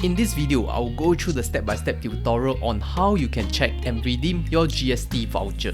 In this video, I will go through the step-by-step tutorial on how you can check and redeem your GST voucher.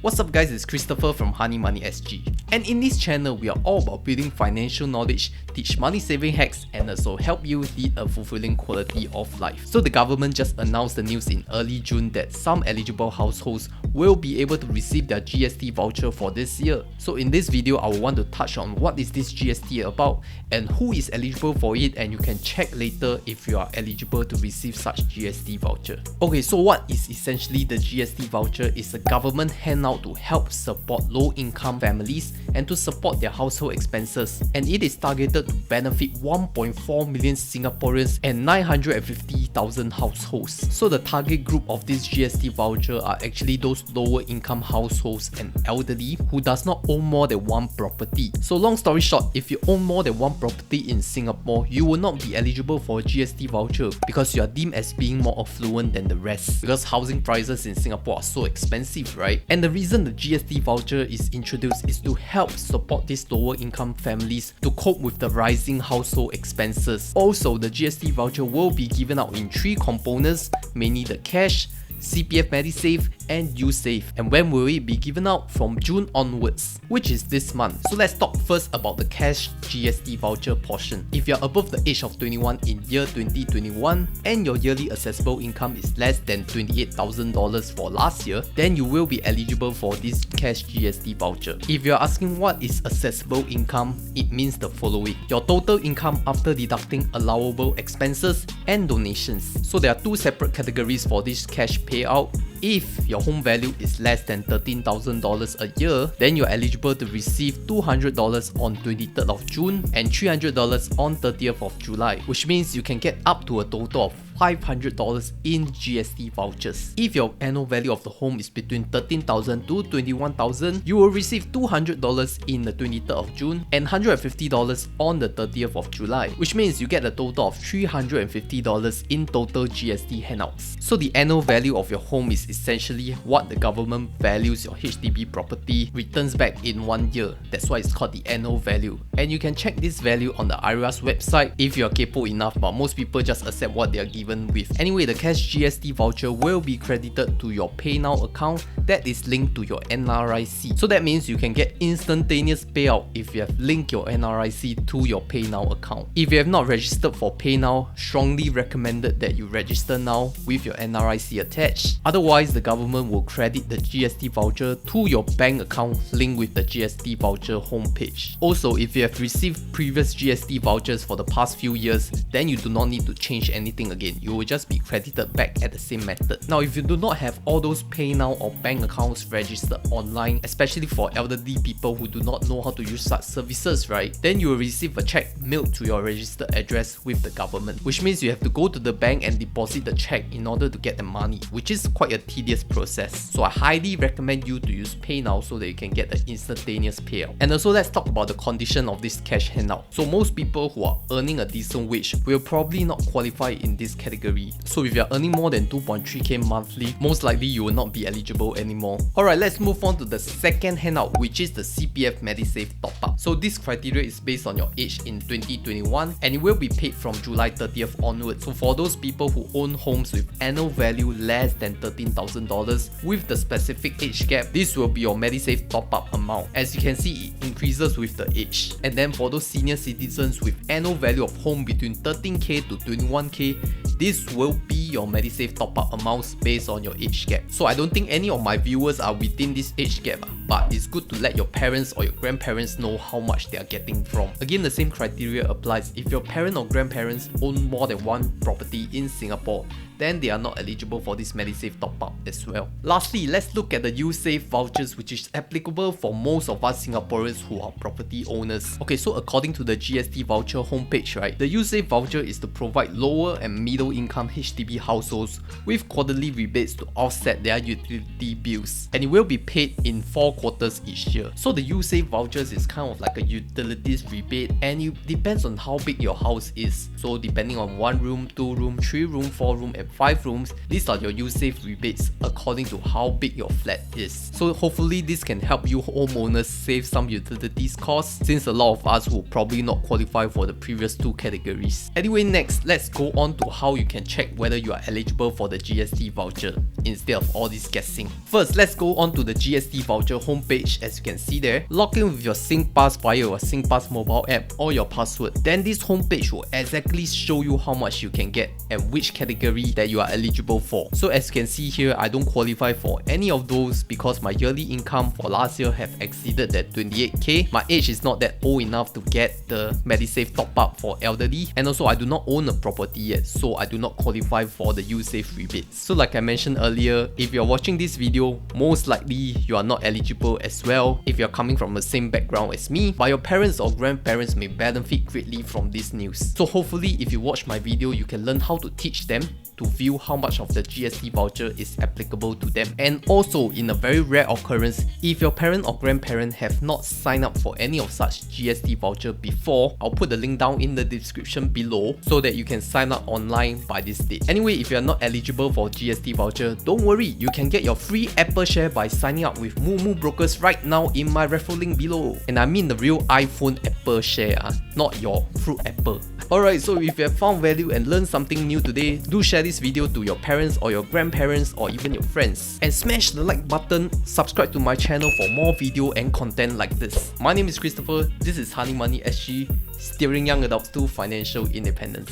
What's up guys, it's Christopher from Honey Money SG. And in this channel, we are all about building financial knowledge, teach money saving hacks, and also help you lead a fulfilling quality of life. So the government just announced the news in early June that some eligible households will be able to receive their GST voucher for this year. So in this video, I will want to touch on what is this GST about and who is eligible for it, and you can check later if you are eligible to receive such GST voucher. Okay, so what is essentially the GST voucher? Is a government handout to help support low-income families and to support their household expenses, and it is targeted to benefit 1.4 million Singaporeans and 950,000 households. So the target group of this GST voucher are actually those lower income households and elderly who does not own more than one property. So long story short, if you own more than one property in Singapore, you will not be eligible for a GST voucher because you are deemed as being more affluent than the rest, because housing prices in Singapore are so expensive, right? And the reason the GST voucher is introduced is to help support these lower income families to cope with the rising household expenses. Also, the GST voucher will be given out in 3 components, mainly the cash, CPF MediSave, and USave. And when will it be given out? From June onwards, which is this month. So let's talk first about the cash GST voucher portion. If you're above the age of 21 in year 2021 and your yearly accessible income is less than $28,000 for last year, then you will be eligible for this cash GST voucher. If you're asking what is accessible income, it means the following: your total income after deducting allowable expenses and donations. So there are 2 separate categories for this cash payout. If your home value is less than $13,000 a year, then you're eligible to receive $200 on 23rd of June and $300 on 30th of July, which means you can get up to a total of $500 in GST vouchers. If your annual value of the home is between $13,000 to $21,000, you will receive $200 in the 23rd of June and $150 on the 30th of July, which means you get a total of $350 in total GST handouts. So the annual value of your home is essentially what the government values your HDB property returns back in 1 year. That's why it's called the annual value. And you can check this value on the IRAS website if you're capable enough, but most people just accept what they are given with. Anyway, the cash GST voucher will be credited to your PayNow account that is linked to your NRIC. So that means you can get instantaneous payout if you have linked your NRIC to your PayNow account. If you have not registered for PayNow, strongly recommended that you register now with your NRIC attached. Otherwise, the government will credit the GST voucher to your bank account linked with the GST voucher homepage. Also, if you have received previous GST vouchers for the past few years, then you do not need to change anything again. You will just be credited back at the same method. Now, if you do not have all those PayNow or bank accounts registered online, especially for elderly people who do not know how to use such services, right, then you will receive a check mailed to your registered address with the government, which means you have to go to the bank and deposit the check in order to get the money, which is quite a tedious process. So I highly recommend you to use PayNow so that you can get the instantaneous payout. And also, let's talk about the condition of this cash handout. So most people who are earning a decent wage will probably not qualify in this category. So if you're earning more than 2.3k monthly, most likely you will not be eligible anymore. Alright, let's move on to the second handout, which is the CPF MediSave top up. So this criteria is based on your age in 2021 and it will be paid from July 30th onwards. So for those people who own homes with annual value less than $13,000 with the specific age gap, this will be your MediSave top up amount. As you can see, it increases with the age. And then for those senior citizens with annual value of home between 13k to 21k, this will be your MediSave top-up amounts based on your age gap. So I don't think any of my viewers are within this age gap, but it's good to let your parents or your grandparents know how much they are getting from. Again, the same criteria applies. If your parent or grandparents own more than one property in Singapore, then they are not eligible for this MediSave top-up as well. Lastly, let's look at the USave vouchers, which is applicable for most of us Singaporeans who are property owners. Okay, so according to the GST voucher homepage, right, the USave voucher is to provide lower and middle middle income HDB households with quarterly rebates to offset their utility bills, and it will be paid in 4 quarters each year. So the USave vouchers is kind of like a utilities rebate, and it depends on how big your house is. So depending on 1 room, 2 room, 3 room, 4 room and 5 rooms, these are your USave rebates according to how big your flat is. So hopefully this can help you homeowners save some utilities costs, since a lot of us will probably not qualify for the previous 2 categories. Anyway, next let's go on to how you can check whether you are eligible for the GST voucher instead of all this guessing. First, let's go on to the GST voucher homepage. As you can see there, log in with your SingPass via your SingPass mobile app or your password. Then this homepage will exactly show you how much you can get and which category that you are eligible for. So as you can see here, I don't qualify for any of those because my yearly income for last year have exceeded that 28k. My age is not that old enough to get the MediSave top up for elderly, and also I do not own a property yet, so I do not qualify for the USave rebates. So like I mentioned earlier, if you're watching this video, most likely you are not eligible as well if you're coming from the same background as me, but your parents or grandparents may benefit greatly from this news. So hopefully if you watch my video, you can learn how to teach them to view how much of the GST voucher is applicable to them. And also, in a very rare occurrence, if your parent or grandparent have not signed up for any of such GST voucher before, I'll put the link down in the description below so that you can sign up online by this date. Anyway, if you are not eligible for GST voucher, don't worry, you can get your free Apple share by signing up with Moomoo Brokers right now in my referral link below. And I mean the real iPhone Apple share, not your fruit apple. Alright, so if you have found value and learned something new today, do share this video to your parents or your grandparents or even your friends. And smash the like button, subscribe to my channel for more video and content like this. My name is Christopher, this is Honey Money SG, steering young adults to financial independence.